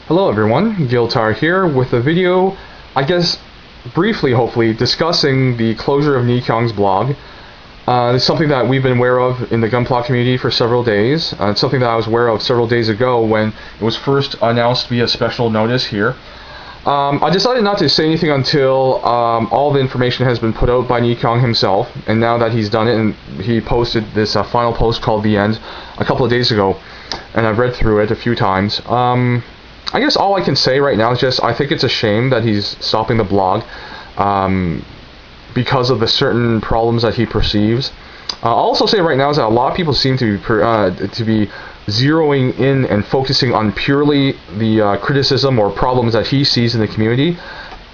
Hello everyone, Giltar here with a video, I guess briefly hopefully, discussing the closure of Ngee Khiong's blog. It's something that we've been aware of in the Gunpla community for several days. It's something that I was aware of several days ago when it was first announced via special notice here. I decided not to say anything until all the information has been put out by Ngee Khiong himself, and now that he's done it, and he posted this final post called The End a couple of days ago, and I've read through it a few times. I guess all I can say right now is just I think it's a shame that he's stopping the blog because of the certain problems that he perceives. I'll also say right now is that a lot of people seem to be zeroing in and focusing on purely the criticism or problems that he sees in the community.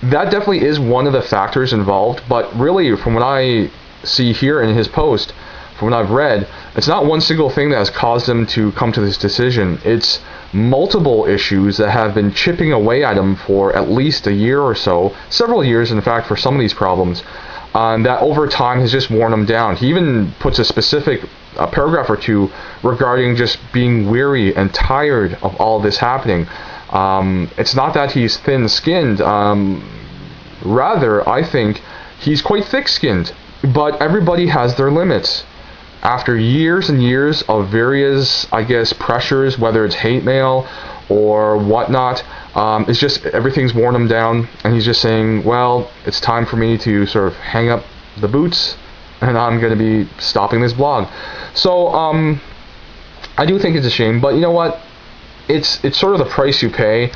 That definitely is one of the factors involved, but really from what I see here in his post, from what I've read, it's not one single thing that has caused him to come to this decision. It's multiple issues that have been chipping away at him for at least a year or so, several years in fact, for some of these problems, that over time has just worn him down. He even puts a specific paragraph or two regarding just being weary and tired of all this happening. It's not that he's thin-skinned, rather I think he's quite thick-skinned, but everybody has their limits. After years and years of various, I guess, pressures, whether it's hate mail or whatnot, it's just everything's worn him down, and he's just saying, well, it's time for me to sort of hang up the boots, and I'm going to be stopping this blog. So, I do think it's a shame, but you know what? It's sort of the price you pay.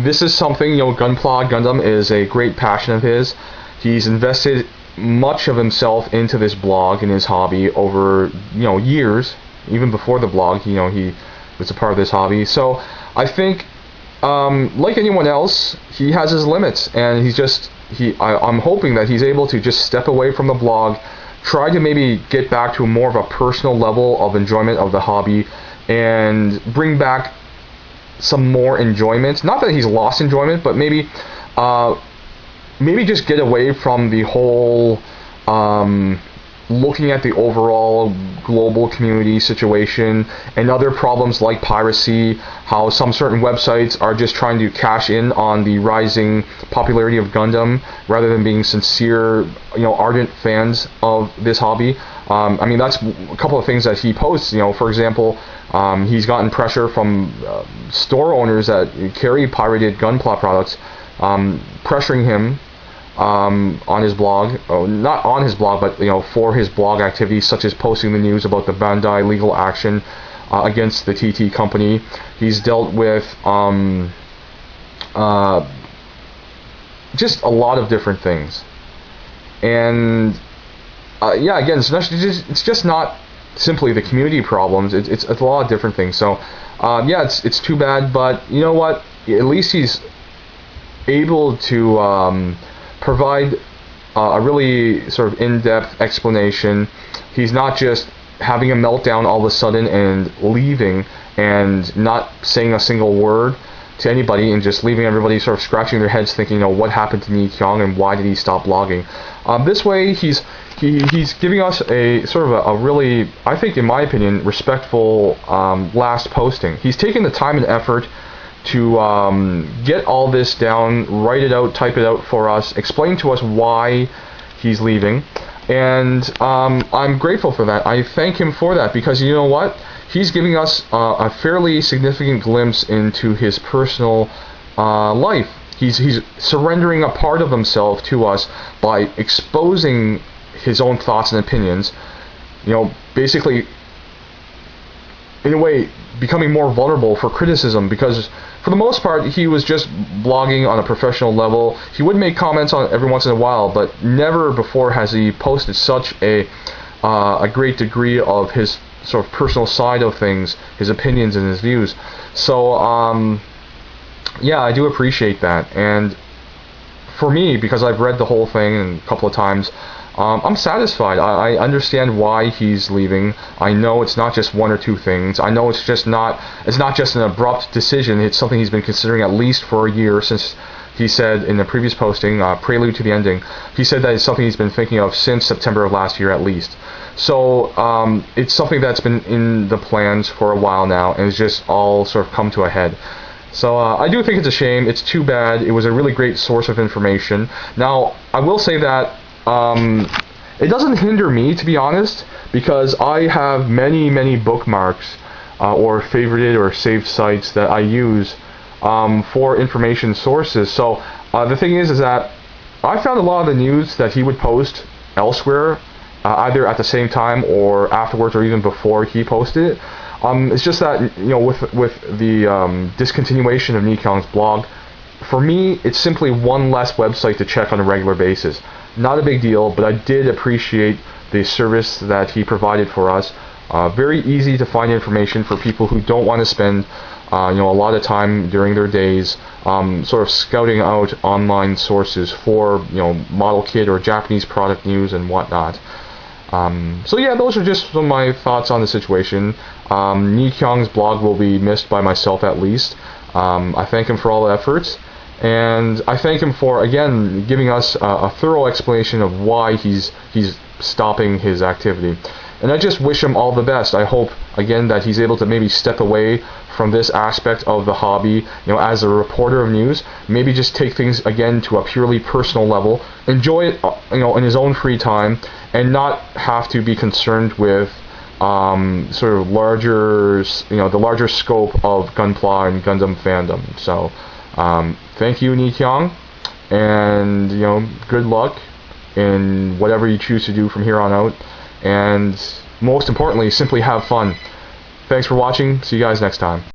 This is something, Gunpla Gundam is a great passion of his. He's invested much of himself into this blog and his hobby over years. Even before the blog, he was a part of this hobby. So I think like anyone else, he has his limits, and I'm hoping that he's able to just step away from the blog, try to maybe get back to more of a personal level of enjoyment of the hobby, and bring back some more enjoyment. Not that he's lost enjoyment, but maybe just get away from the whole looking at the overall global community situation and other problems like piracy, how some certain websites are just trying to cash in on the rising popularity of Gundam rather than being sincere, ardent fans of this hobby. I mean, that's a couple of things that he posts. For example, he's gotten pressure from store owners that carry pirated Gunpla products, pressuring him on his blog, not on his blog, but for his blog activities, such as posting the news about the Bandai legal action against the TT company. He's dealt with just a lot of different things, and yeah, again, it's just not simply the community problems. It's a lot of different things. So yeah, it's too bad, but you know what? At least he's able to provide a really sort of in-depth explanation. He's not just having a meltdown all of a sudden and leaving and not saying a single word to anybody and just leaving everybody sort of scratching their heads thinking, what happened to Ngee Khiong and why did he stop blogging? This way, he's giving us a sort of a really, I think in my opinion, respectful last posting. He's taken the time and effort to get all this down, write it out, type it out for us, explain to us why he's leaving, and I'm grateful for that. I thank him for that, because you know what? He's giving us a fairly significant glimpse into his personal life. He's surrendering a part of himself to us by exposing his own thoughts and opinions, basically, in a way, becoming more vulnerable for criticism, because for the most part he was just blogging on a professional level. He would make comments on it every once in a while, but never before has he posted such a great degree of his sort of personal side of things, his opinions and his views. So yeah, I do appreciate that, and for me, because I've read the whole thing a couple of times, I'm satisfied. I understand why he's leaving. I know it's not just one or two things. I know it's not just an abrupt decision. It's something he's been considering at least for a year, since he said in the previous posting, Prelude to the Ending, he said that it's something he's been thinking of since September of last year at least. So it's something that's been in the plans for a while now, and it's just all sort of come to a head. So I do think it's a shame. It's too bad. It was a really great source of information. Now, I will say that it doesn't hinder me, to be honest, because I have many bookmarks or favorited or saved sites that I use for information sources. So the thing is that I found a lot of the news that he would post elsewhere, either at the same time or afterwards, or even before he posted it. It's just that, with the discontinuation of Ngee Khiong's blog, for me, it's simply one less website to check on a regular basis. Not a big deal, but I did appreciate the service that he provided for us. Very easy to find information for people who don't want to spend a lot of time during their days sort of scouting out online sources for model kit or Japanese product news and whatnot. So yeah, those are just some of my thoughts on the situation. Ngee Khiong's blog will be missed by myself, at least. I thank him for all the efforts, and I thank him for, again, giving us a thorough explanation of why he's stopping his activity. And I just wish him all the best. I hope, again, that he's able to maybe step away from this aspect of the hobby, as a reporter of news. Maybe just take things, again, to a purely personal level. Enjoy it, in his own free time, and not have to be concerned with sort of the larger scope of Gunpla and Gundam fandom. So, thank you, Ngee Khiong, and good luck in whatever you choose to do from here on out. And most importantly, simply have fun. Thanks for watching. See you guys next time.